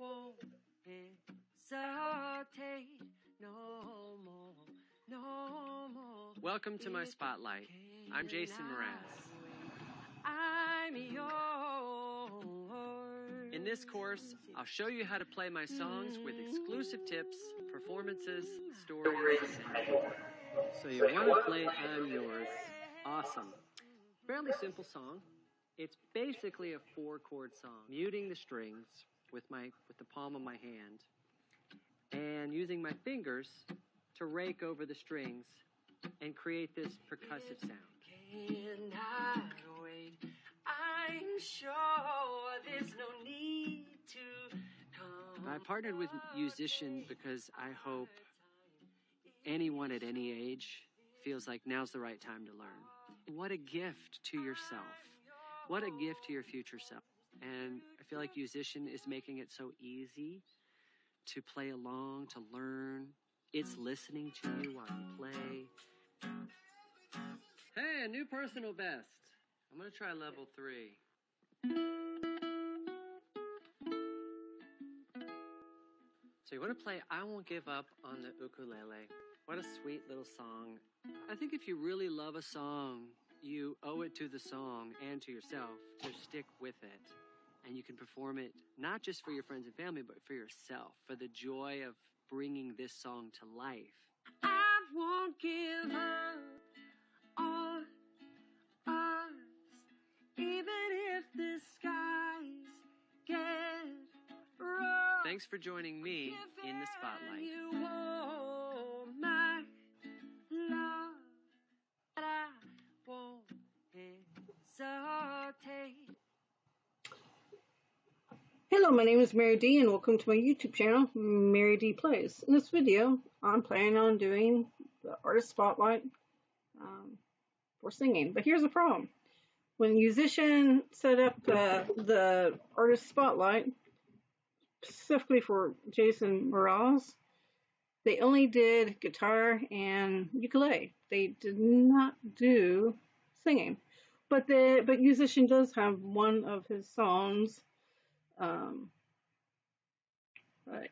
won't hesitate no more, no more. Welcome to my spotlight. I'm Jason Mraz. I'm yours. In this course, I'll show you how to play my songs with exclusive tips, performances, stories, and more. So you want to play I'm Yours. Awesome. Fairly simple song. It's basically a 4-chord song, muting the strings with the palm of my hand and using my fingers to rake over the strings and create this percussive sound. Cannot wait. I'm sure there's no need to come. I partnered with Yousician because I hope anyone at any age feels like now's the right time to learn. What a gift to yourself. What a gift to your future self. And I feel like Yousician is making it so easy to play along, to learn. It's listening to you while you play. Hey, a new personal best. I'm going to try level 3. So you want to play I Won't Give Up on the ukulele. What a sweet little song. I think if you really love a song, you owe it to the song and to yourself to stick with it. And you can perform it not just for your friends and family, but for yourself, for the joy of bringing this song to life. I won't give up on us, even if the skies get rough. Thanks for joining me in the spotlight. You want my love, but I won't hesitate. Hello, my name is MaryD and welcome to my YouTube channel, MaryD Plays. In this video, I'm planning on doing the artist spotlight for singing. But here's the problem. When Yousician set up the artist spotlight, specifically for Jason Mraz, they only did guitar and ukulele. They did not do singing. But Yousician does have one of his songs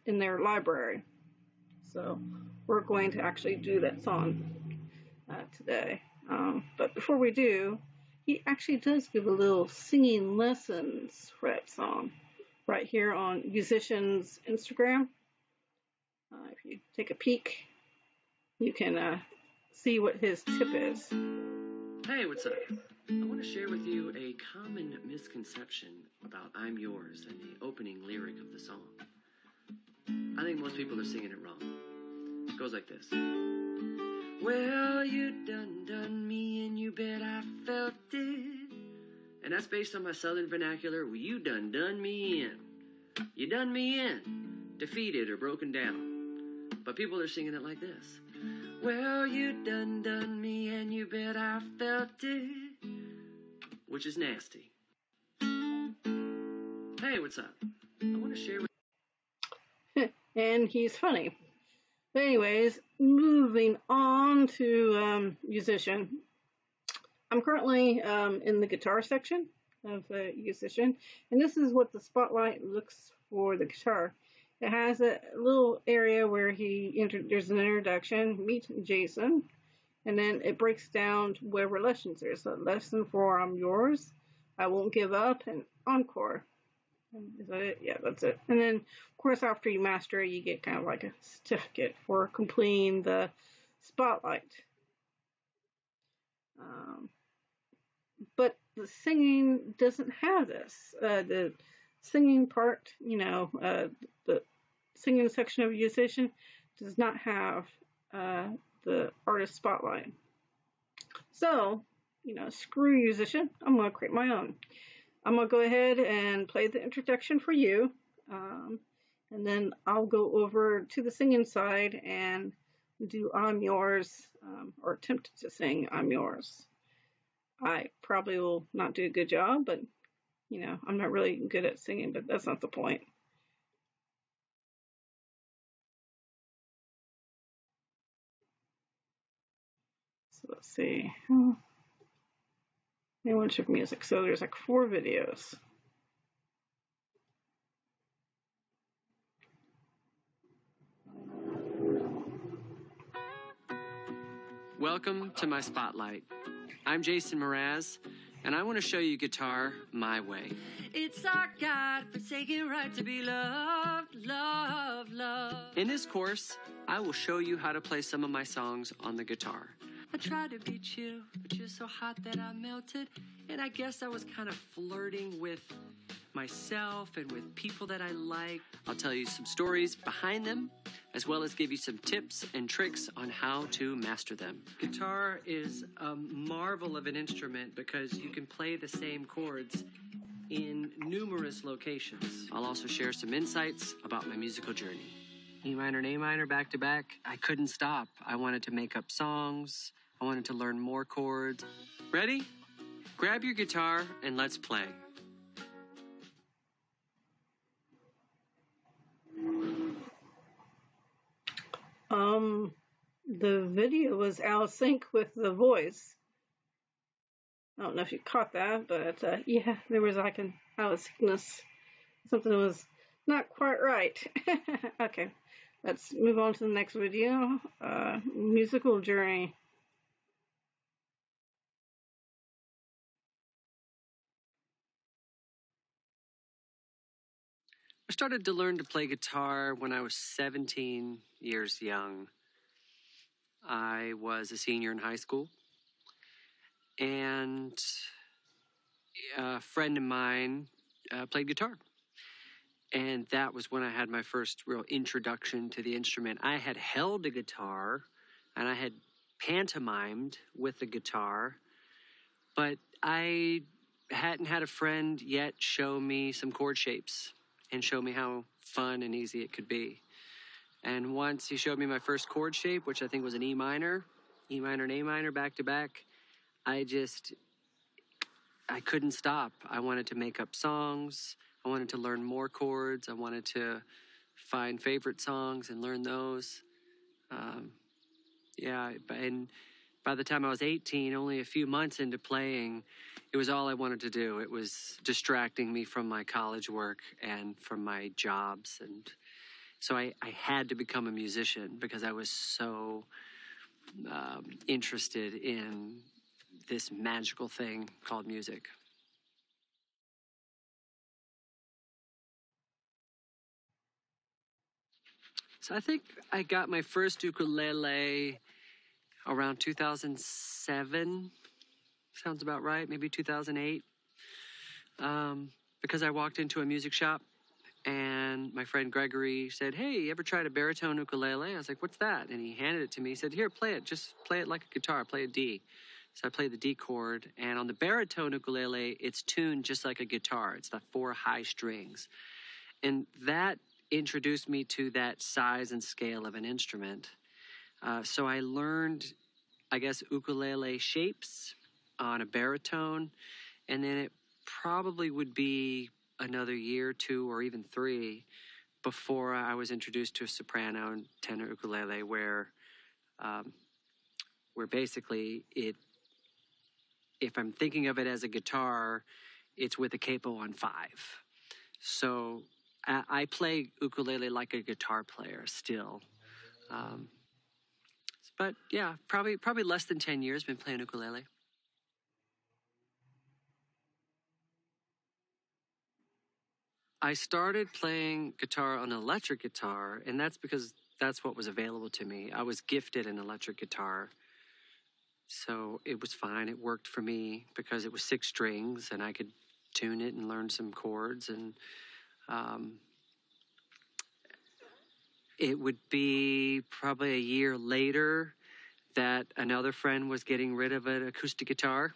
in their library. So we're going to actually do that song today. But before we do, he actually does give a little singing lessons for that song right here on Yousician's Instagram. If you take a peek, you can see what his tip is. Hey, what's up? I want to share with you a common misconception about I'm Yours and the opening lyric of the song. I think most people are singing it wrong. It goes like this. Well, you done me and you bet I felt it. And that's based on my southern vernacular. Well, you done me in. You done me in. Defeated or broken down. But people are singing it like this. Well, you done me and you bet I felt it. Which is nasty. Hey, what's up? I want to share with And he's funny. But anyways, moving on to Yousician. I'm currently in the guitar section of Yousician, and this is what the spotlight looks for the guitar. It has a little area where there's an introduction, meet Jason, and then it breaks down to whatever lessons there's. So lesson 4, I'm Yours, I Won't Give Up, and Encore. Is that it? Yeah, that's it. And then, of course, after you master it, you get kind of like a certificate for completing the spotlight. But the singing doesn't have this. The singing part, the singing section of Yousician does not have the artist spotlight. So, screw Yousician. I'm going to create my own. I'm going to go ahead and play the introduction for you. And then I'll go over to the singing side and do I'm Yours, or attempt to sing I'm Yours. I probably will not do a good job, but, I'm not really good at singing, but that's not the point. So let's see. They want to check music. So there's like 4 videos. Welcome to my spotlight. I'm Jason Mraz, and I want to show you guitar my way. It's our God-forsaken right to be loved, loved, loved. In this course, I will show you how to play some of my songs on the guitar. I tried to be chill, but you're so hot that I melted, and I guess I was kind of flirting with myself and with people that I like. I'll tell you some stories behind them, as well as give you some tips and tricks on how to master them. Guitar is a marvel of an instrument because you can play the same chords in numerous locations. I'll also share some insights about my musical journey. E minor and A minor back to back. I couldn't stop. I wanted to make up songs. I wanted to learn more chords. Ready? Grab your guitar and let's play. The video was out of sync with the voice. I don't know if you caught that, but yeah, there was like an out of syncness. Something was not quite right. Okay, let's move on to the next video. Musical journey. I started to learn to play guitar when I was 17 years young. I was a senior in high school, and a friend of mine played guitar. And that was when I had my first real introduction to the instrument. I had held a guitar, and I had pantomimed with the guitar, but I hadn't had a friend yet show me some chord shapes and show me how fun and easy it could be. And once he showed me my first chord shape, which I think was an E minor and A minor back to back, I couldn't stop. I wanted to make up songs. I wanted to learn more chords. I wanted to find favorite songs and learn those. And by the time I was 18, only a few months into playing, it was all I wanted to do. It was distracting me from my college work and from my jobs. And so I had to become a musician because I was so interested in this magical thing called music. So I think I got my first ukulele around 2007. Sounds about right, maybe 2008. Because I walked into a music shop and my friend Gregory said, "Hey, you ever tried a baritone ukulele?" I was like, "What's that?" And he handed it to me. He said, "Here, play it. Just play it like a guitar. Play a D." So I played the D chord. And on the baritone ukulele, it's tuned just like a guitar. It's the 4 high strings. And that introduced me to that size and scale of an instrument. So I learned, I guess, ukulele shapes on a baritone. And then it probably would be another year, 2, or even 3 before I was introduced to a soprano and tenor ukulele, where basically if I'm thinking of it as a guitar, it's with a capo on 5. So I play ukulele like a guitar player still. But yeah, probably less than 10 years been playing ukulele. I started playing guitar on an electric guitar, and that's because that's what was available to me. I was gifted an electric guitar, so it was fine. It worked for me because it was 6 strings, and I could tune it and learn some chords. And it would be probably a year later that another friend was getting rid of an acoustic guitar,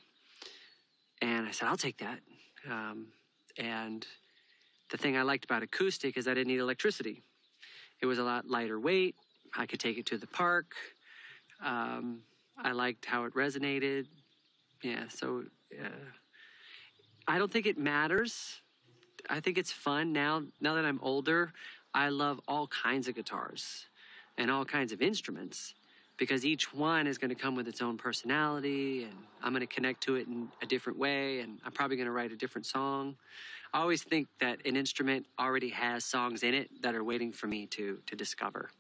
and I said, "I'll take that." And the thing I liked about acoustic is I didn't need electricity. It was a lot lighter weight. I could take it to the park. I liked how it resonated. Yeah, so I don't think it matters. I think it's fun now that I'm older. I love all kinds of guitars and all kinds of instruments because each one is going to come with its own personality, and I'm going to connect to it in a different way, and I'm probably going to write a different song. I always think that an instrument already has songs in it that are waiting for me to discover.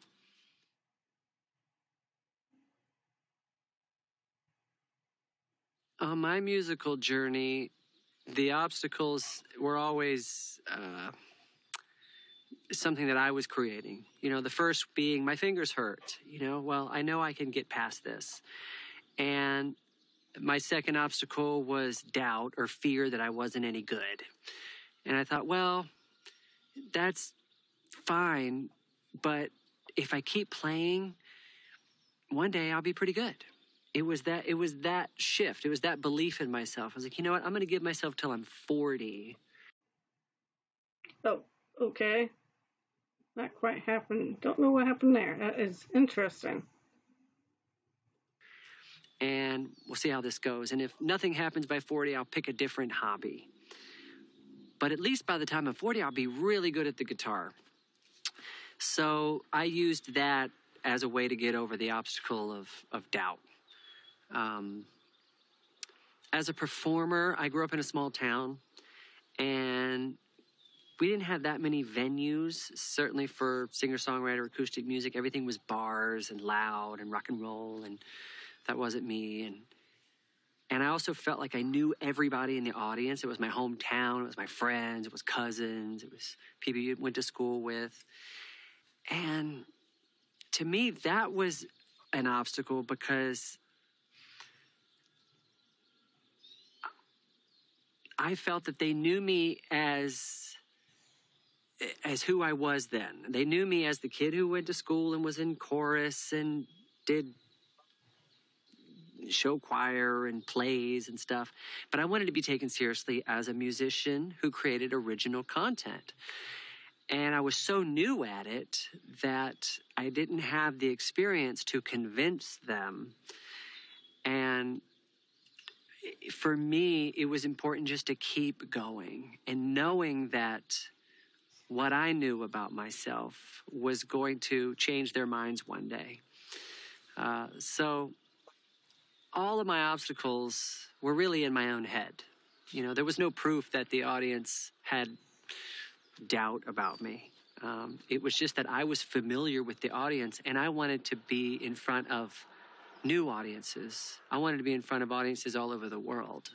On my musical journey, the obstacles were always something that I was creating. You know, the first being my fingers hurt. You know, well, I know I can get past this. And my second obstacle was doubt or fear that I wasn't any good. And I thought, well, that's fine, but if I keep playing, one day I'll be pretty good. It was that shift. It was that belief in myself. I was like, you know what? I'm going to give myself till I'm 40. Oh, okay. Not quite happened. Don't know what happened there. That is interesting. And we'll see how this goes. And if nothing happens by 40, I'll pick a different hobby. But at least by the time I'm 40, I'll be really good at the guitar. So I used that as a way to get over the obstacle of doubt. As a performer, I grew up in a small town, and we didn't have that many venues, certainly for singer-songwriter acoustic music. Everything was bars and loud and rock and roll, and that wasn't me. And I also felt like I knew everybody in the audience. It was my hometown, it was my friends, it was cousins, it was people you went to school with. And to me, that was an obstacle because I felt that they knew me as who I was then. They knew me as the kid who went to school and was in chorus and did show choir and plays and stuff. But I wanted to be taken seriously as a musician who created original content. And I was so new at it that I didn't have the experience to convince them. And for me, it was important just to keep going and knowing that what I knew about myself was going to change their minds one day. So all of my obstacles were really in my own head. You know, there was no proof that the audience had doubt about me. It was just that I was familiar with the audience, and I wanted to be in front of new audiences. I wanted to be in front of audiences all over the world.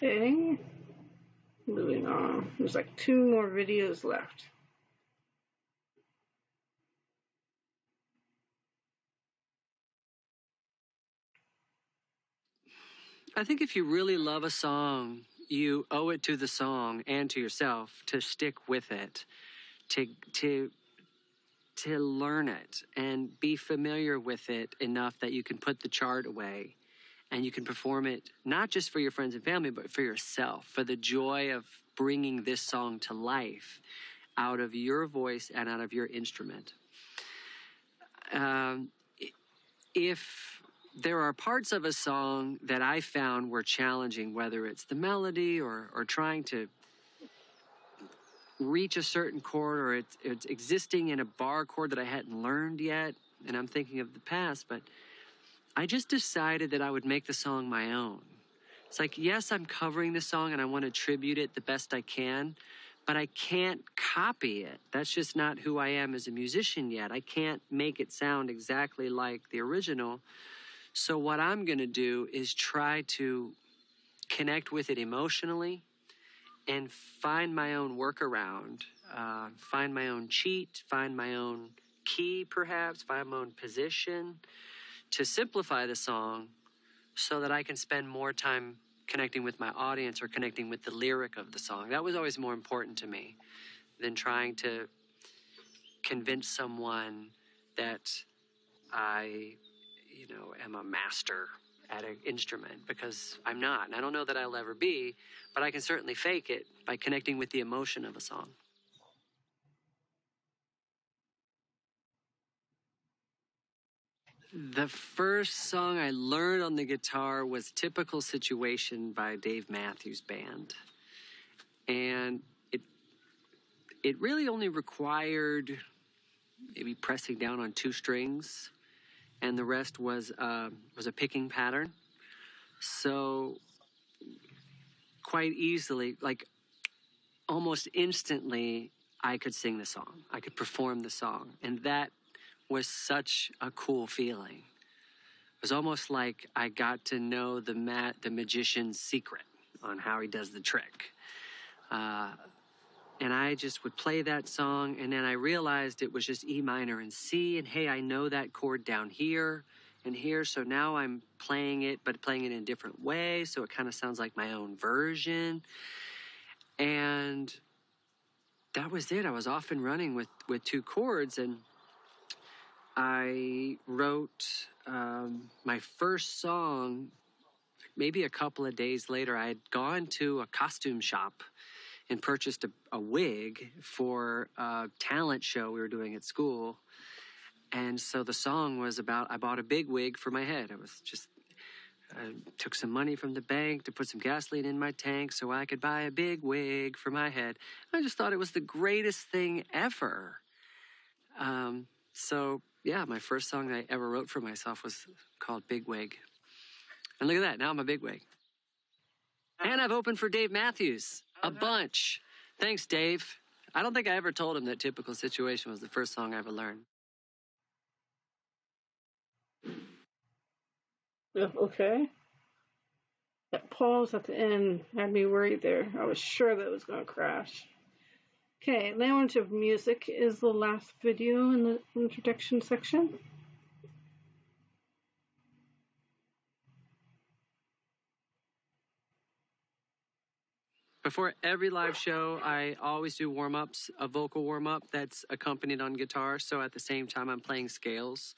Okay. Moving on. There's like 2 more videos left. I think if you really love a song, you owe it to the song and to yourself to stick with it, to learn it and be familiar with it enough that you can put the chart away and you can perform it not just for your friends and family, but for yourself, for the joy of bringing this song to life out of your voice and out of your instrument. If there are parts of a song that I found were challenging, whether it's the melody or trying to reach a certain chord, or it's existing in a bar chord that I hadn't learned yet, and I'm thinking of the past, but I just decided that I would make the song my own. It's like, yes, I'm covering the song and I want to tribute it the best I can, but I can't copy it. That's just not who I am as a musician yet. I can't make it sound exactly like the original. So what I'm going to do is try to connect with it emotionally and find my own workaround, find my own cheat, find my own key perhaps, find my own position to simplify the song so that I can spend more time connecting with my audience or connecting with the lyric of the song. That was always more important to me than trying to convince someone that I, am a master at an instrument, because I'm not, and I don't know that I'll ever be, but I can certainly fake it by connecting with the emotion of a song. The first song I learned on the guitar was Typical Situation by Dave Matthews Band. And it really only required maybe pressing down on 2 strings, and the rest was a picking pattern. So quite easily, like almost instantly, I could sing the song. I could perform the song. And that was such a cool feeling. It was almost like I got to know the magician's secret on how he does the trick. And I just would play that song, and then I realized it was just E minor and C, and hey, I know that chord down here and here, so now I'm playing it, but playing it in a different way, so it kind of sounds like my own version. And that was it. I was off and running with 2 chords, and I wrote my first song maybe a couple of days later. I had gone to a costume shop and purchased a wig for a talent show we were doing at school. And so the song was about, I bought a big wig for my head. I took some money from the bank to put some gasoline in my tank so I could buy a big wig for my head. I just thought it was the greatest thing ever. So yeah, my first song I ever wrote for myself was called Big Wig. And look at that, now I'm a big wig. And I've opened for Dave Matthews a bunch. Thanks, Dave. I don't think I ever told him that Typical Situation was the first song I ever learned. Okay. That pause at the end had me worried there. I was sure that it was going to crash. Okay, language of music is the last video in the introduction section. Before every live show, I always do warm-ups, a vocal warm-up that's accompanied on guitar. So at the same time, I'm playing scales.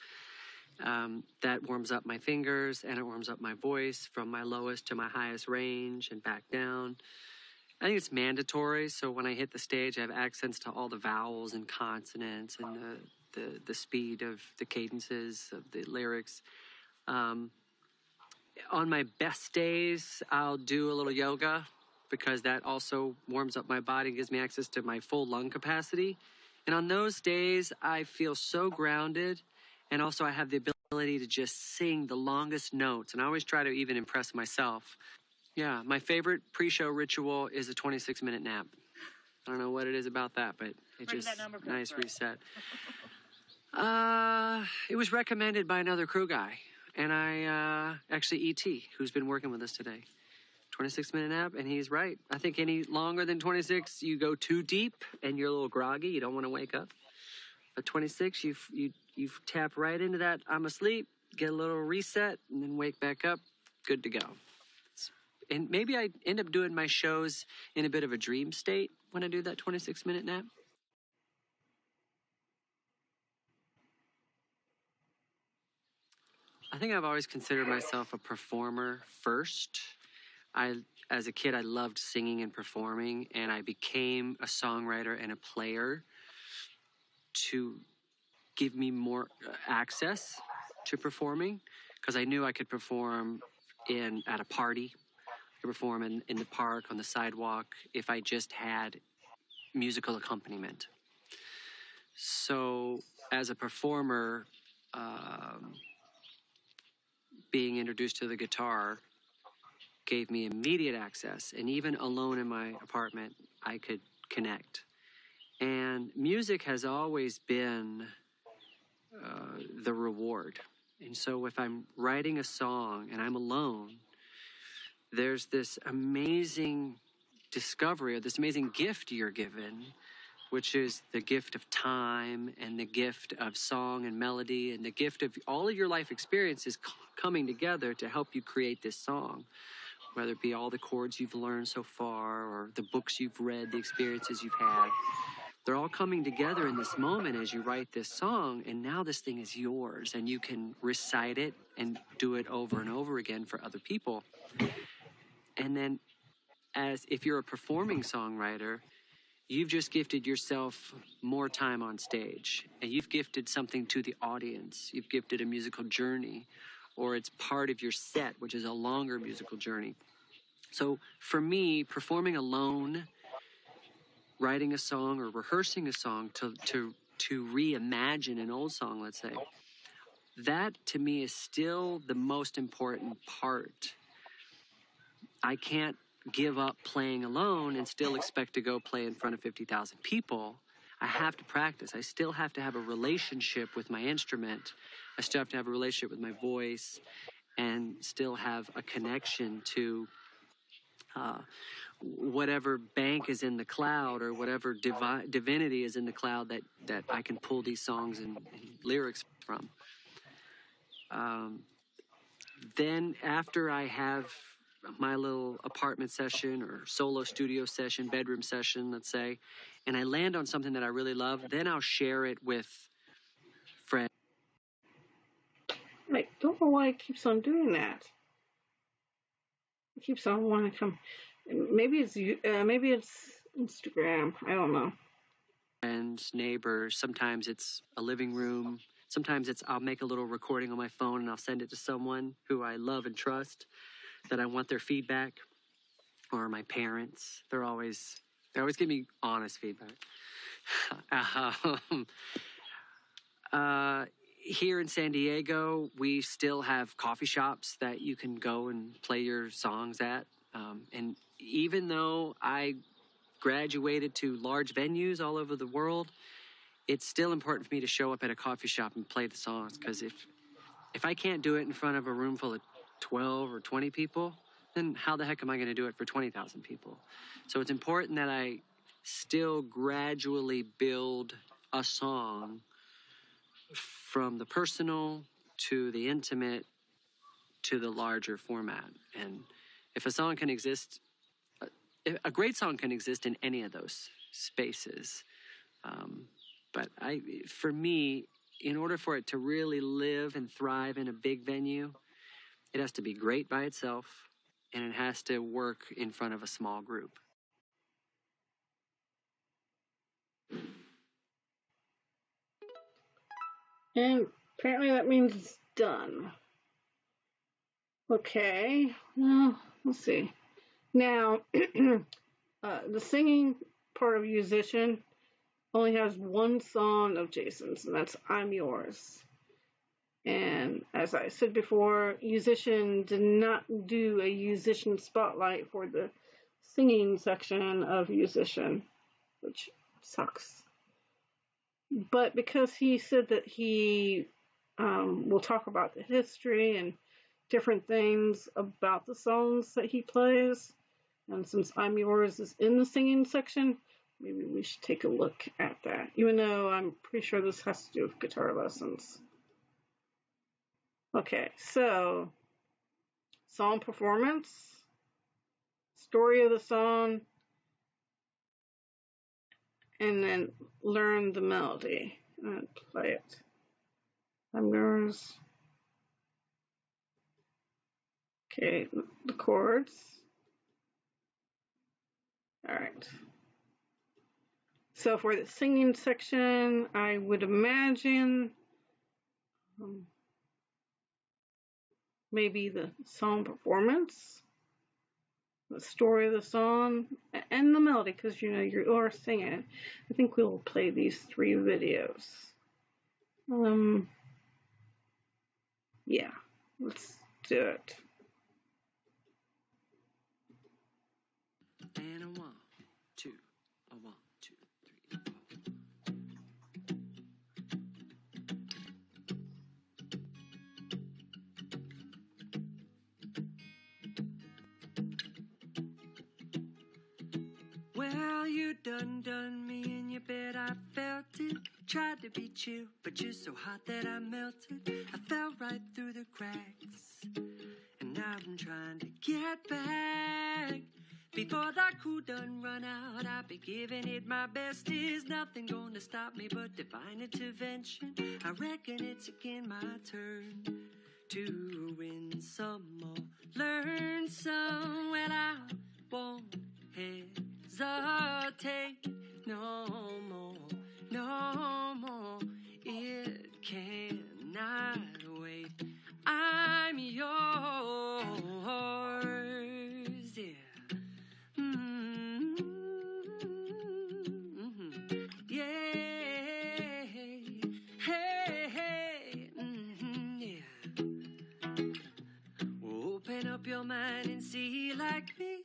That warms up my fingers and it warms up my voice from my lowest to my highest range and back down. I think it's mandatory. So when I hit the stage, I have accents to all the vowels and consonants and the speed of the cadences of the lyrics. On my best days, I'll do a little yoga, because that also warms up my body and gives me access to my full lung capacity. And on those days, I feel so grounded, and also I have the ability to just sing the longest notes, and I always try to even impress myself. Yeah, my favorite pre-show ritual is a 26-minute nap. I don't know what it is about that, but it's just nice reset. It was recommended by another crew guy, and actually E.T., who's been working with us today. 26-minute nap, and he's right. I think any longer than 26, you go too deep and you're a little groggy. You don't want to wake up. But 26, you tap right into that I'm asleep, get a little reset, and then wake back up, good to go. And maybe I end up doing my shows in a bit of a dream state when I do that 26-minute nap. I think I've always considered myself a performer first. As a kid, I loved singing and performing, and I became a songwriter and a player to give me more access to performing, because I knew I could perform at a party, I could perform in the park, on the sidewalk, if I just had musical accompaniment. So as a performer, being introduced to the guitar gave me immediate access, and even alone in my apartment, I could connect. And music has always been the reward. And so if I'm writing a song and I'm alone, there's this amazing discovery, or this amazing gift you're given, which is the gift of time and the gift of song and melody and the gift of all of your life experiences coming together to help you create this song. Whether it be all the chords you've learned so far, or the books you've read, the experiences you've had. They're all coming together in this moment as you write this song, and now this thing is yours, and you can recite it and do it over and over again for other people. And then, as if you're a performing songwriter, you've just gifted yourself more time on stage, and you've gifted something to the audience. You've gifted a musical journey, or it's part of your set, which is a longer musical journey. So for me, performing alone, writing a song or rehearsing a song to reimagine an old song, let's say, that to me is still the most important part. I can't give up playing alone and still expect to go play in front of 50,000 people. I have to practice. I still have to have a relationship with my instrument. I still have to have a relationship with my voice and still have a connection to whatever bank is in the cloud or whatever divinity is in the cloud that I can pull these songs and lyrics from. Then after I have my little apartment session or solo studio session, bedroom session, let's say, and I land on something that I really love, then I'll share it with friends. I don't know why it keeps on doing that. It keeps on wanting to come. Maybe it's Instagram. I don't know. Friends, neighbors. Sometimes it's a living room. Sometimes I'll make a little recording on my phone and I'll send it to someone who I love and trust, that I want their feedback, or my parents. They always give me honest feedback. Here in San Diego, we still have coffee shops that you can go and play your songs at. And even though I graduated to large venues all over the world, it's still important for me to show up at a coffee shop and play the songs, because if I can't do it in front of a room full of 12 or 20 people, then how the heck am I going to do it for 20,000 people? So it's important that I still gradually build a song from the personal to the intimate to the larger format. And if a song can exist, a great song can exist in any of those spaces. But for me, in order for it to really live and thrive in a big venue, it has to be great by itself, and it has to work in front of a small group. And apparently that means it's done. Okay, well, let's see. Now, the singing part of Yousician only has one song of Jason's, and that's I'm Yours. And as I said before, Yousician did not do a Yousician spotlight for the singing section of Yousician, which sucks. But because he said that he will talk about the history and different things about the songs that he plays, and since I'm Yours is in the singing section, maybe we should take a look at that, even though I'm pretty sure this has to do with guitar lessons. Okay, so song performance, story of the song, and then learn the melody and play it. I'm Yours. Okay, the chords. All right. So for the singing section, I would imagine maybe the song performance, the story of the song, and the melody, because you are singing. I think we'll play these 3 videos. Yeah, let's do it. And a 1, 2, a 1, 2, 3, 4. Well, you done me in your bed, I felt it. Tried to be chill, but you're so hot that I melted. I fell right through the cracks, and now I'm trying to get back. Before that cool done run out, I'll be giving it my best. There's nothing gonna stop me but divine intervention. I reckon it's again my turn to win some more, learn some. Well, I won't hesitate no more, no more. It cannot wait. I'm yours, yeah. Yeah, hey, yeah. Open up your mind and see like me.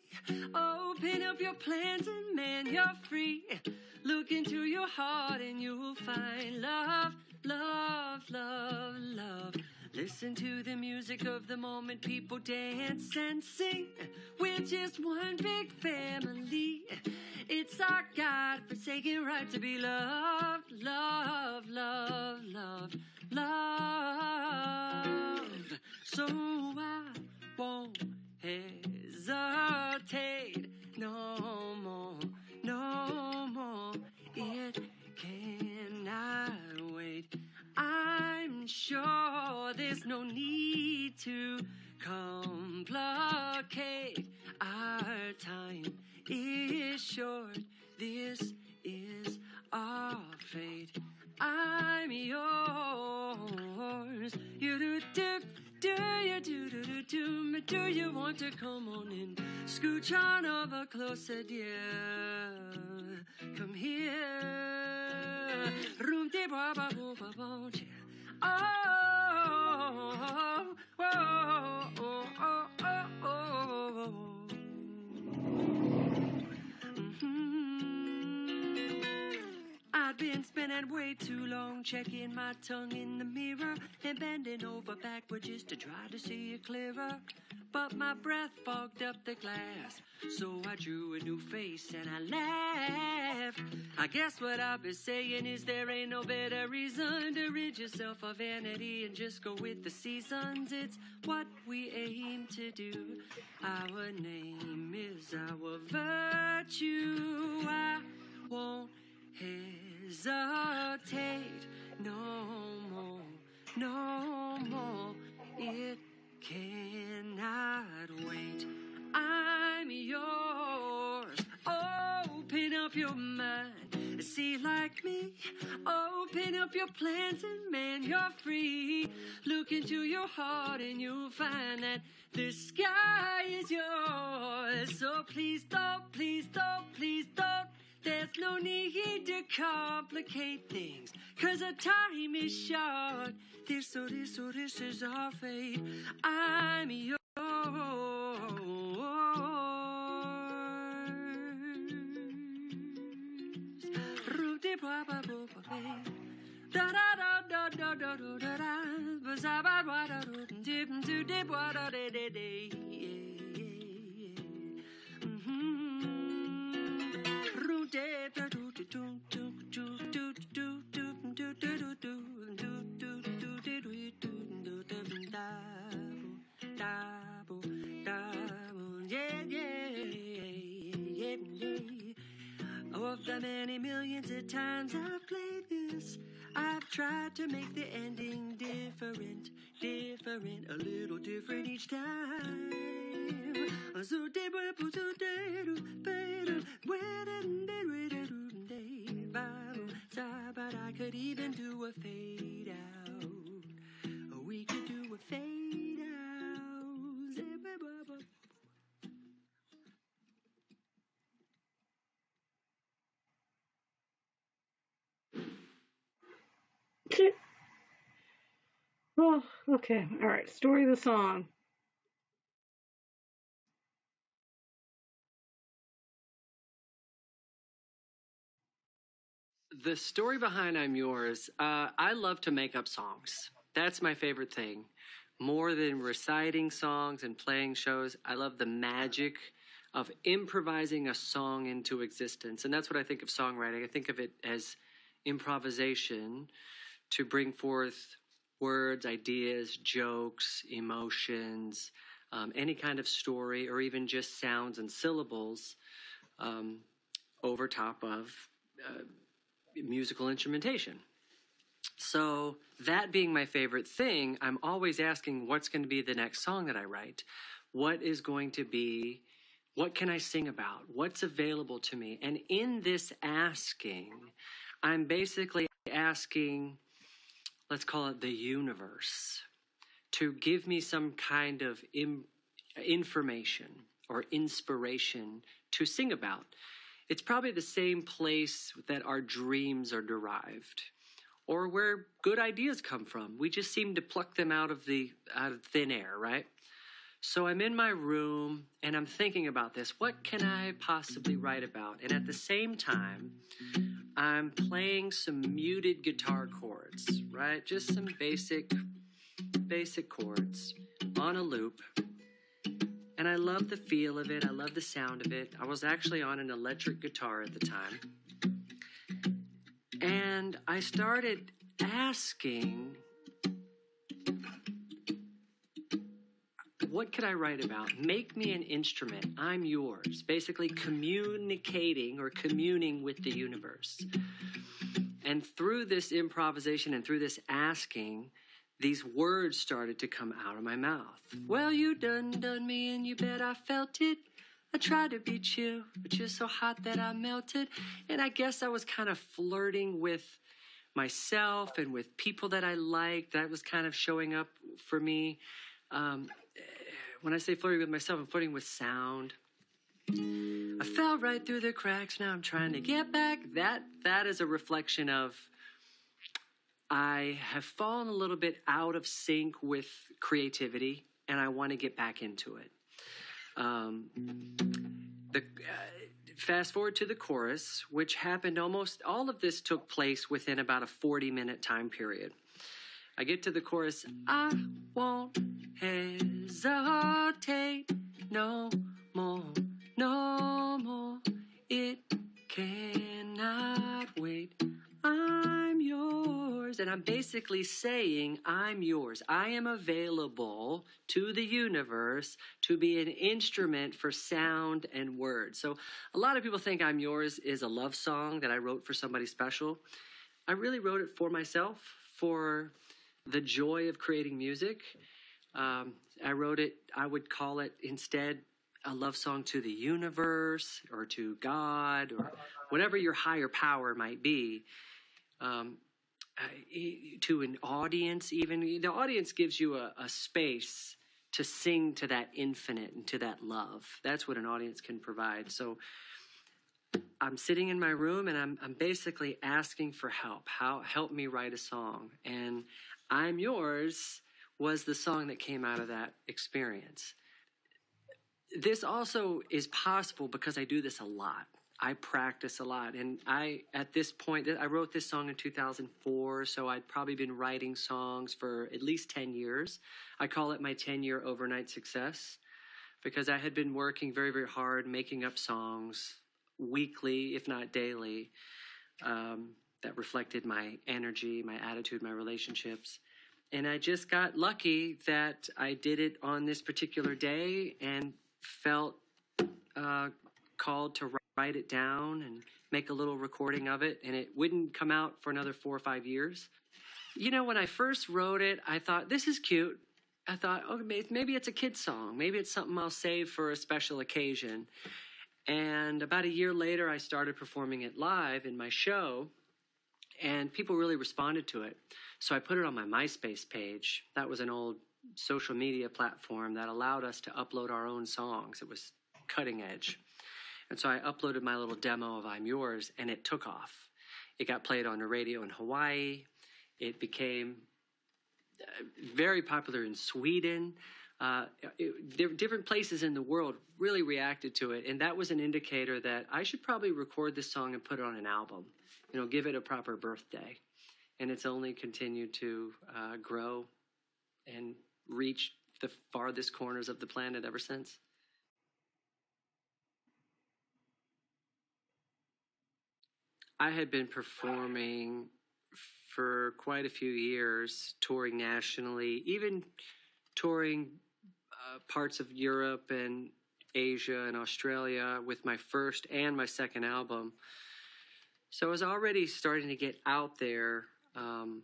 Open up your plans and man, you're free. Look into your heart and you'll find love, love, love, love. Listen to the music of the moment, people dance and sing. We're just one big family. It's our God-forsaken right to be loved, love, love, love, love. So I won't hesitate no more, no more. It cannot wait. I'm sure there's no need to complicate. Our time is short. This is our fate. I'm yours. You do do you do you want to come on in? Scooch on over closer, dear. Come here. Room de ba ba bo ba bo. Oh, oh, oh, oh, oh, oh. I've been spending way too long checking my tongue in the mirror and bending over backward just to try to see it clearer. But my breath fogged up the glass, so I drew a new face and I laughed. I guess what I've been saying is there ain't no better reason to rid yourself of vanity and just go with the seasons. It's what we aim to do. Our name is our virtue. I won't hesitate no more, no more. It cannot wait. I'm yours. Open up your mind, see like me. Open up your plans and man, you're free. Look into your heart and you'll find that the sky is yours. So please don't, please don't, please don't. There's no need to complicate things, 'cause our time is short. This is our fate. I'm yours. Da da da da da da da da da. Ba ba da da dip to dip wa da de de de. Of the many millions of times I've played this, I've tried to make the ending different, a little different each time. But I could even do a fade out. We could do a fade out. Oh, okay. All right. Story of the song. The story behind I'm Yours, I love to make up songs. That's my favorite thing. More than reciting songs and playing shows, I love the magic of improvising a song into existence. And that's what I think of songwriting. I think of it as improvisation to bring forth words, ideas, jokes, emotions, any kind of story, or even just sounds and syllables over top of musical instrumentation. So that being my favorite thing, I'm always asking what's going to be the next song that I write? What is going to be, what can I sing about? What's available to me? And in this asking, I'm basically asking, let's call it the universe, to give me some kind of information or inspiration to sing about. It's probably the same place that our dreams are derived, or where good ideas come from. We just seem to pluck them out of thin air, right? So I'm in my room and I'm thinking about this. What can I possibly write about? And at the same time, I'm playing some muted guitar chords, right? Just some basic chords on a loop. And I love the feel of it. I love the sound of it. I was actually on an electric guitar at the time. And I started asking, what could I write about? Make me an instrument. I'm yours. Basically communicating or communing with the universe. And through this improvisation and through this asking, these words started to come out of my mouth. Well, you done me and you bet I felt it. I tried to beat you, but you're so hot that I melted. And I guess I was kind of flirting with myself and with people that I liked. That was kind of showing up for me. When I say flirting with myself, I'm flirting with sound. I fell right through the cracks. Now I'm trying to get back. That is a reflection of I have fallen a little bit out of sync with creativity, and I want to get back into it. Fast forward to the chorus, which happened almost all of this took place within about a 40-minute time period. I get to the chorus, I won't hesitate no more, no more. It cannot wait. I'm yours. And I'm basically saying, I'm yours. I am available to the universe to be an instrument for sound and words. So a lot of people think I'm yours is a love song that I wrote for somebody special. I really wrote it for myself, for the joy of creating music. I wrote it, I would call it instead a love song to the universe or to God or whatever your higher power might be. To an audience even. The audience gives you a space to sing to that infinite and to that love. That's what an audience can provide. So I'm sitting in my room and I'm basically asking for help. Help me write a song. And I'm Yours was the song that came out of that experience. This also is possible because I do this a lot. I practice a lot. And at this point, I wrote this song in 2004, so I'd probably been writing songs for at least 10 years. I call it my 10-year overnight success because I had been working very, very hard, making up songs weekly, if not daily, that reflected my energy, my attitude, my relationships. And I just got lucky that I did it on this particular day and felt called to write it down and make a little recording of it. And it wouldn't come out for another 4 or 5 years. You know, when I first wrote it, I thought, this is cute. I thought, oh, maybe it's a kid's song. Maybe it's something I'll save for a special occasion. And about a year later, I started performing it live in my show. And people really responded to it. So I put it on my MySpace page. That was an old social media platform that allowed us to upload our own songs. It was cutting edge. And so I uploaded my little demo of I'm Yours, and it took off. It got played on the radio in Hawaii. It became very popular in Sweden. Different places in the world really reacted to it. And that was an indicator that I should probably record this song and put it on an album. You know, give it a proper birthday. And it's only continued to grow and reach the farthest corners of the planet ever since. I had been performing for quite a few years, touring nationally, even touring parts of Europe and Asia and Australia with my first and my second album. So I was already starting to get out there, and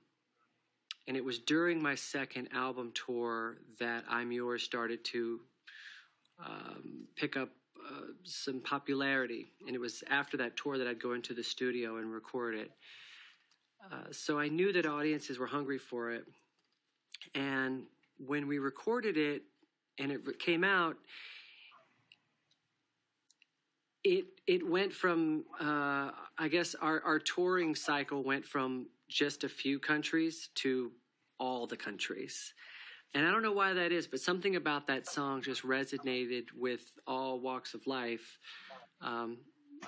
it was during my second album tour that I'm Yours started to pick up some popularity. And it was after that tour that I'd go into the studio and record it. So I knew that audiences were hungry for it. And when we recorded it and it came out, it went from, I guess our touring cycle went from just a few countries to all the countries. And I don't know why that is, but something about that song just resonated with all walks of life.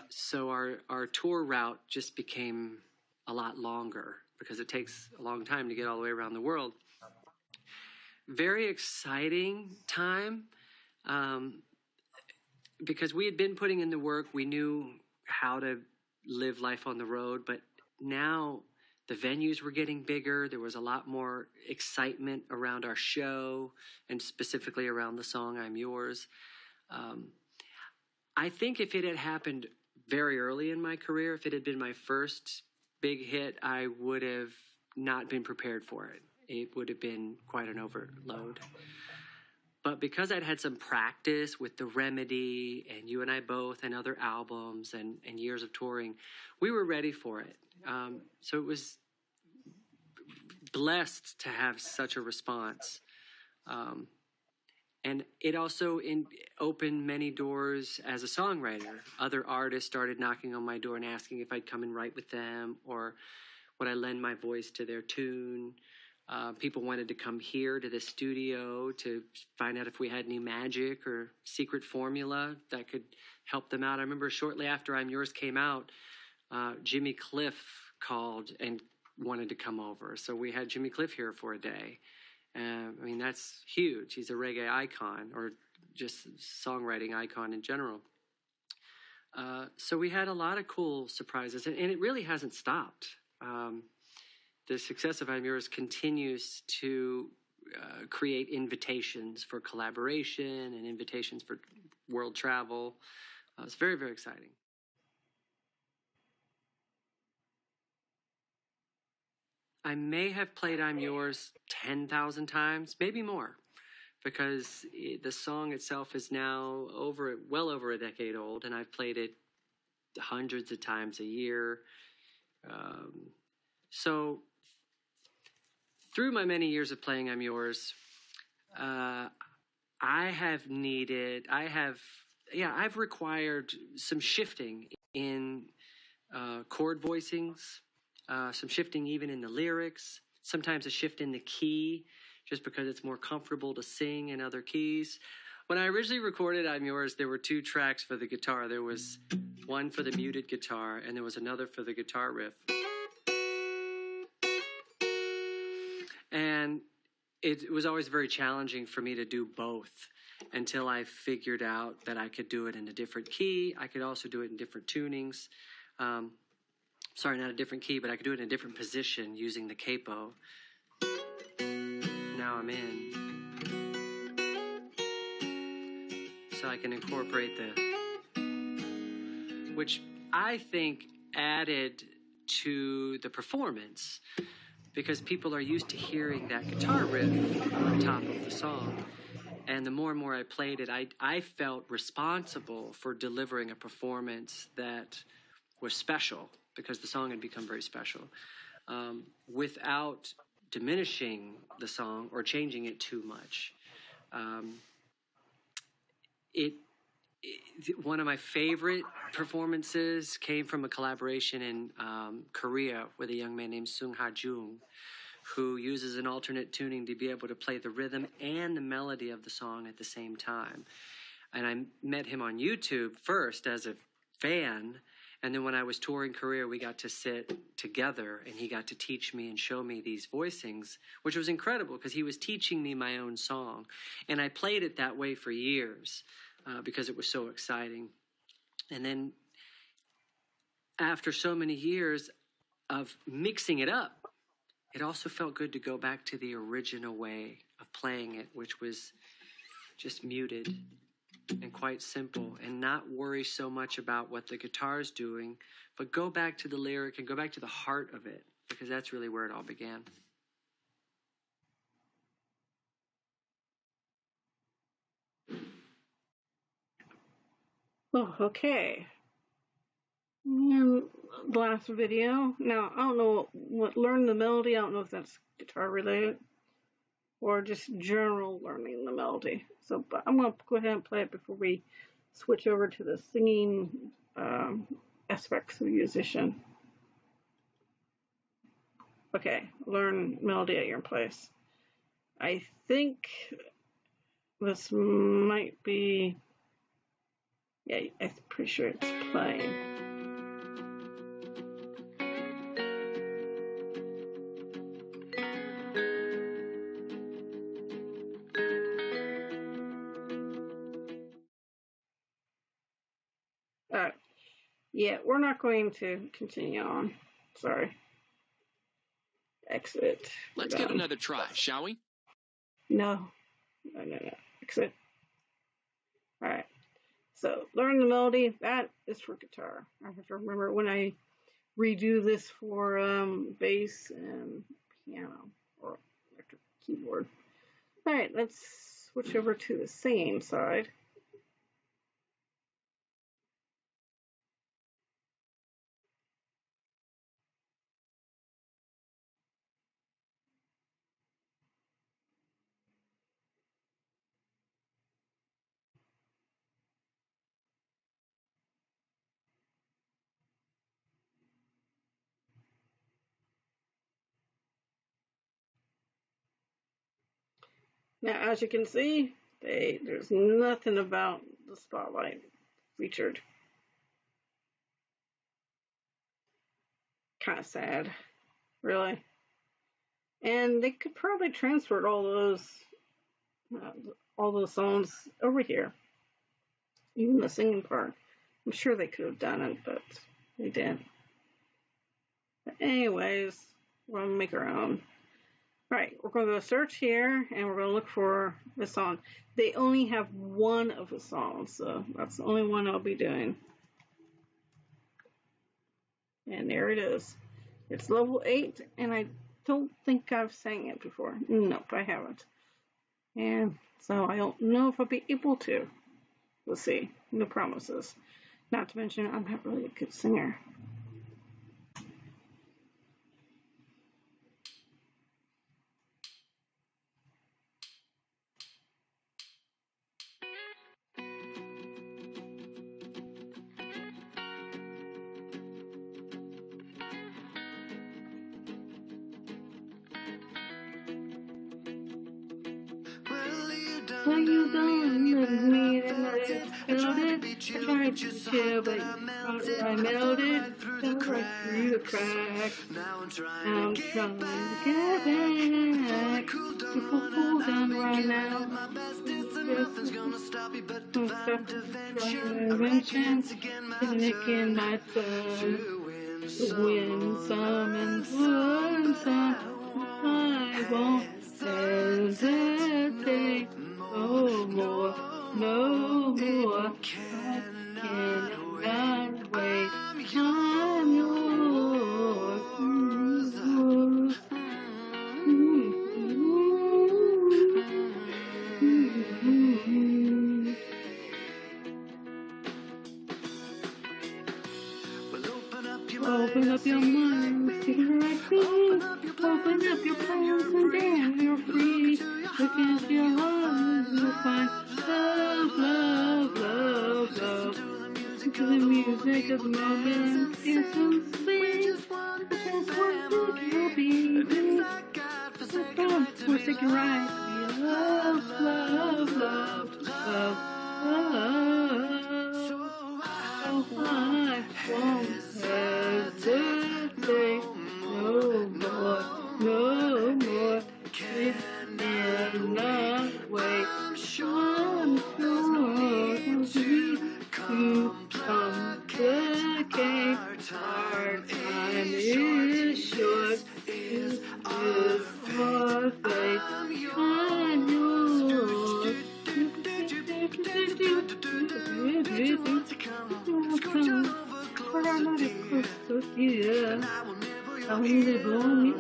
So our tour route just became a lot longer because it takes a long time to get all the way around the world. Very exciting time because we had been putting in the work. We knew how to live life on the road, but now the venues were getting bigger. There was a lot more excitement around our show and specifically around the song I'm Yours. I think if it had happened very early in my career, if it had been my first big hit, I would have not been prepared for it. It would have been quite an overload. But because I'd had some practice with the Remedy and You and I Both and other albums and years of touring, we were ready for it. So it was blessed to have such a response. And it also opened many doors as a songwriter. Other artists started knocking on my door and asking if I'd come and write with them or would I lend my voice to their tune. People wanted to come here to the studio to find out if we had any magic or secret formula that could help them out. I remember shortly after I'm Yours came out, Jimmy Cliff called and wanted to come over. So we had Jimmy Cliff here for a day. I mean, that's huge. He's a reggae icon or just songwriting icon in general. So we had a lot of cool surprises, and it really hasn't stopped. The success of I'm Yours continues to create invitations for collaboration and invitations for world travel. It's very, very exciting. I may have played I'm Yours 10,000 times, maybe more, because the song itself is now well over a decade old, and I've played it hundreds of times a year. So through my many years of playing I'm Yours, I've required some shifting in chord voicings, some shifting even in the lyrics, sometimes a shift in the key, just because it's more comfortable to sing in other keys. When I originally recorded I'm Yours, there were 2 tracks for the guitar. There was one for the muted guitar, and there was another for the guitar riff. And it was always very challenging for me to do both until I figured out that I could do it in a different key. I could also do it in different tunings. Sorry, not a different key, but I could do it in a different position using the capo. Now I'm in. So I can incorporate which I think added to the performance, because people are used to hearing that guitar riff on top of the song. And the more and more I played it, I felt responsible for delivering a performance that was special, because the song had become very special, without diminishing the song or changing it too much. One of my favorite performances came from a collaboration in Korea with a young man named Sung Ha Jung, who uses an alternate tuning to be able to play the rhythm and the melody of the song at the same time. And I met him on YouTube first as a fan, and then when I was touring Korea, we got to sit together, and he got to teach me and show me these voicings, which was incredible because he was teaching me my own song. And I played it that way for years because it was so exciting. And then after so many years of mixing it up, it also felt good to go back to the original way of playing it, which was just muted and quite simple, and not worry so much about what the guitar's doing, but go back to the lyric and go back to the heart of it, because that's really where it all began. Oh, okay. And the last video. Now, I don't know what learn the melody. I don't know if that's guitar related or just general learning the melody. So, but I'm going to go ahead and play it before we switch over to the singing aspects of Yousician. Okay, learn melody at your place. I think this might be Yeah, I'm pretty sure it's playing. Alright. Yeah, we're not going to continue on. Sorry. Exit. Let's give it another try, shall we? No. Exit. Alright. So, learn the melody. That is for guitar. I have to remember when I redo this for bass and piano or electric keyboard. Alright, let's switch over to the singing side. Now, as you can see, there's nothing about the spotlight featured. Kind of sad, really. And they could probably transfer all those songs over here, even the singing part. I'm sure they could have done it, but they didn't. But anyways, we're gonna make our own. Right, we're going to go search here, and we're going to look for the song. They only have one of the songs, so that's the only one I'll be doing. And there it is. It's level 8, and I don't think I've sang it before. Nope, I haven't. And so I don't know if I'll be able to. We'll see. No promises. Not to mention, I'm not really a good singer. Well, you don't love me, and I felt it. I tried to chill, but I melted. Fell right through the crack. I'm trying to get back. People cool down right now. Nothing's gonna stop me but divine intervention. Making my turn to win some and learn some. I won't hesitate. No more, no more. I cannot wait. I'm yours. Open up your mind, take it right thing. Open up your palms and damn, you're free. Look into your heart, you'll find love, love, love, love. To the music of the moment, it's so sweet. Just want to be we're taking right. Love, love, love, love, love. So I won't hesitate no more, no more. It cannot wait. I'm sure to complicate. Our time is short. Is our fate. I'm yours. Yeah. I will live on you.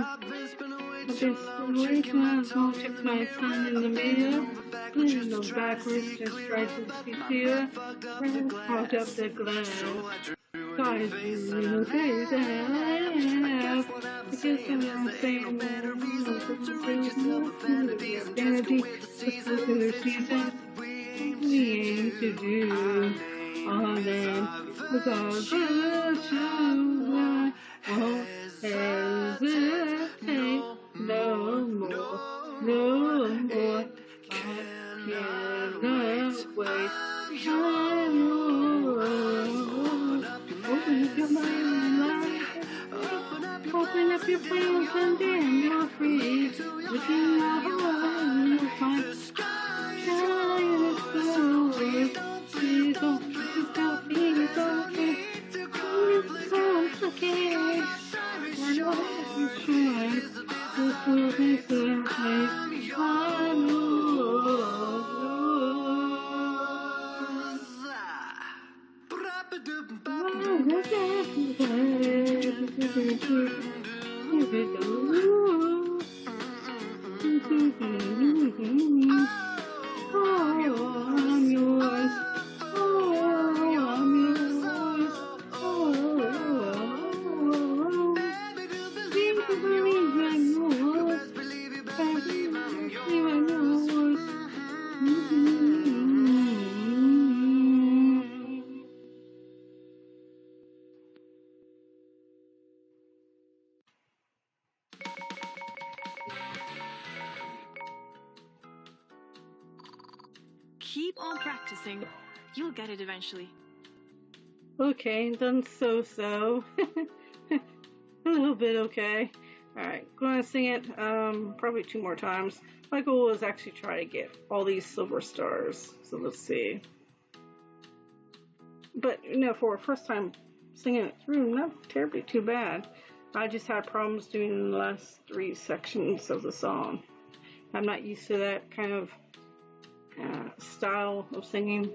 I've been awake now, so check my son in the mirror. Please no backwards, just try to see here. Caught up the glass. Guys, you days I have. I guess I'm saying that there's nothing identity. This particular season, we aim to do. then because the children won't hesitate no more, no more. I cannot wait. Open up your mind, open up your brains, and then you're free. Within your heart, you'll find shine glory. Please don't stop, please don't think. It's okay. I know you shine. This will be the place I I'm yours. I'm yours. Keep on practicing. You'll get it eventually. Okay, done so. A little bit okay. Alright, going to sing it probably 2 more times. My goal is actually try to get all these silver stars. So let's see. But, for a first time singing it through, not terribly too bad. I just had problems doing the last 3 sections of the song. I'm not used to that kind of style of singing.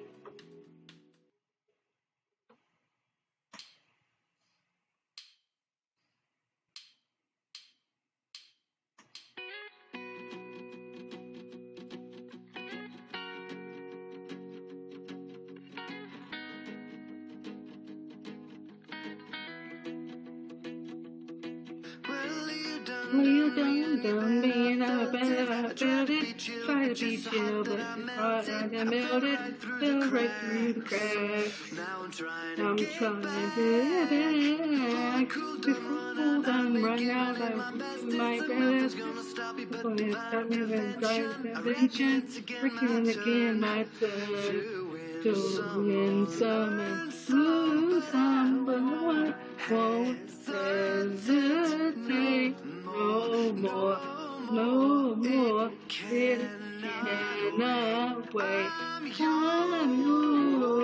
Well, you done me, and I'm about it. Try to be chill, but it's hard and I melted. Fell right through the cracks. I'm trying to get back. Hold on right now, I'm my breath. When it's got me when it drives convention. Working again, my turn. To win some and lose some, but I won't hesitate no more, no more. It cannot wait. I'm yours.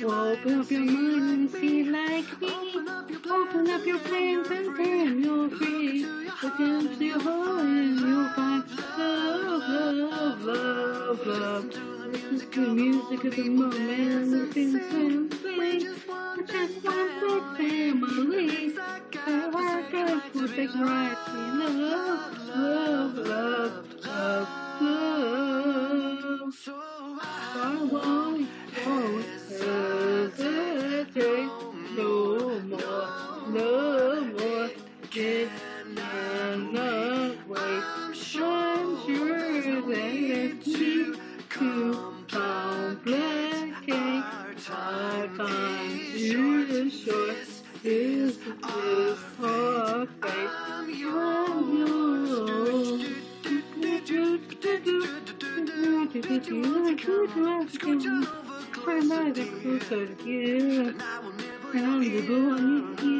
Open up your mind and see like me. Open up your brains and then you're free. Look into your heart and you'll find love, love, love, love. This is the music of the moment. The things that sing. We're just one big family. So I got to take right to love, love, love, love, love. So I won't hesitate no more, no more. It cannot wait. I'm sure that it's me to complicate our time too short. This is our fate. I'm yours. I'm closer to you. And I'm the one you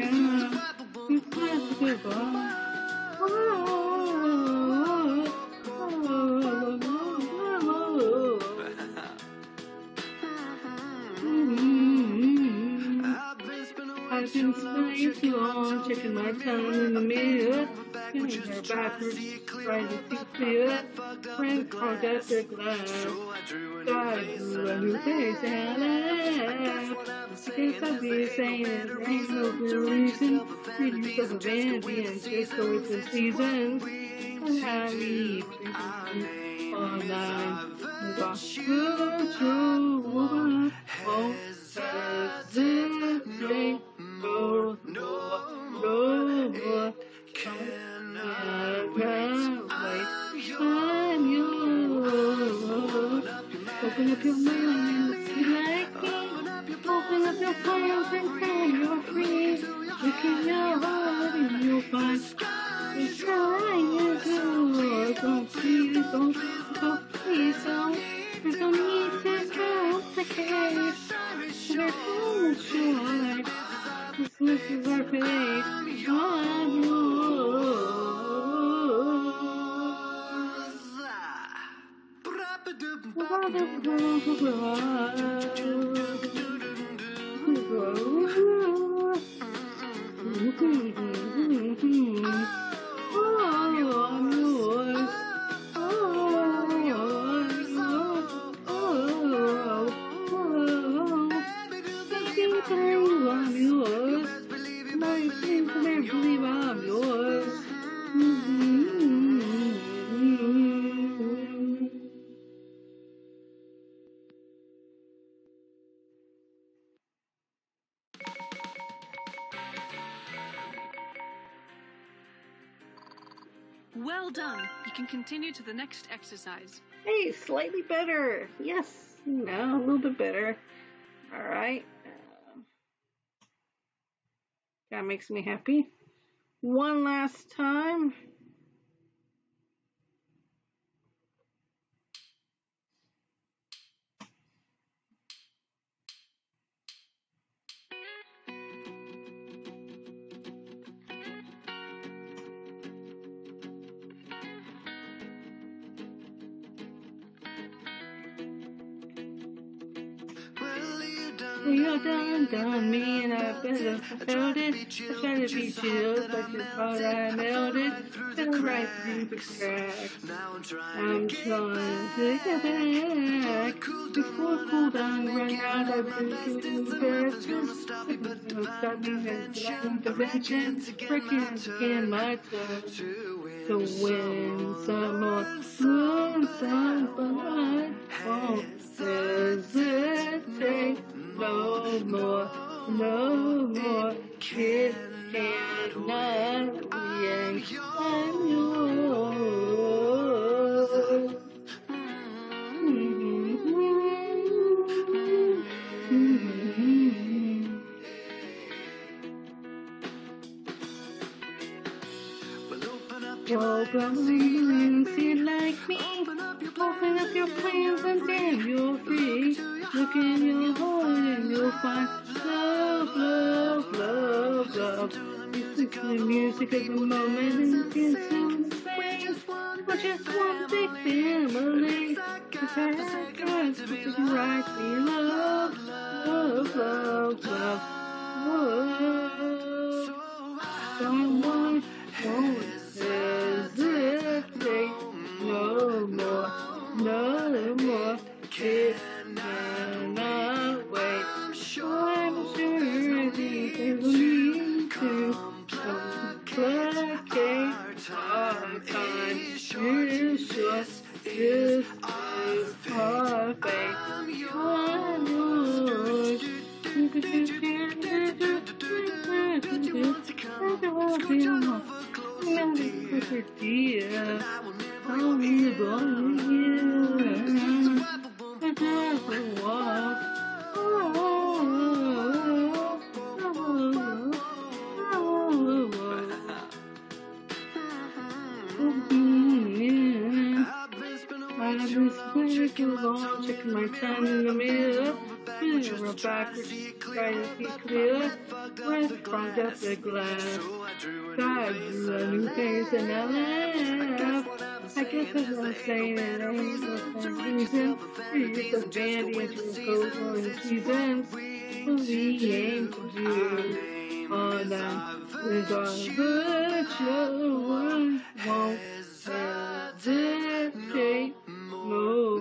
have to goodbye. I've been spending too long checking my time in the mirror. Getting her backwards, trying to see clear. Friends contact their glass. God, drew a new face and laugh. I guess I'll be saying it ain't no good reason. Read yourself a vanity and just go with the seasons. And have me drinking all night. With a true woman won't hesitate. hesitate no more, no more. Cannot wait. I'm yours. Open up your mind and see like me. Open up your plans and find you're free. Look in your heart and you'll find the sky is yours. Don't please, don't please, don't. There's no need to complicate. There's so much joy. This is our fate. I'm Well done. You can continue to the next exercise. Hey, slightly better. Yes, no, a little bit better. All right. That makes me happy. One last time. You're done me, and I better felt it. I tried to beat you up, but you thought I melted. Fell right through the cracks. I'm trying to get back. Before cool down, run out of the stop me and intervention. Working again my turn to win some more. Win some more. Won't hesitate. No more, no more, kid cannot react. I'm yours. Open see like me. Open up your plans and then you're free. Look in your heart and you'll find love, love, love, love. Listen to the music of the moment and you can sound the same. We're just one big family. It's good, it's right. We love, love, love, love. Whoa. Someone won't hesitate no more, no more. It cannot wait. I'm sure anything we need to complicate our time. It's just this is our fate. I'm yours. Checking my time in the mirror, mirror backwards, trying to see clear. Right front of the glass, God drew a new face and I laughed. I guess as I'm saying it ain't no reason. It's just a bandage that goes on in seasons. What we aim to do on that is our virtual one. Won't hesitate no more,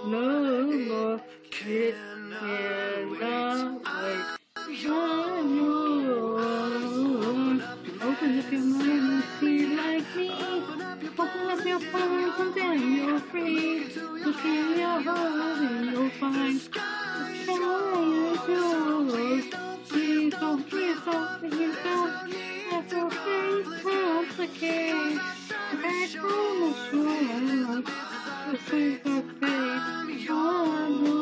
no more. It cannot wait. I'm yours. Open up your mind and see like me. Open up your palms and then you're free. Look in your heart and you'll find the fire. is yours. Please don't be something you don't have to think complicate. I promise you, the things I pay, I'm yours.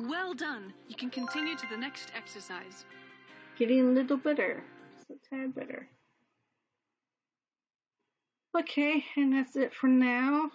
Well done. You can continue to the next exercise. Getting a little better. Just a tad better. Okay, and that's it for now.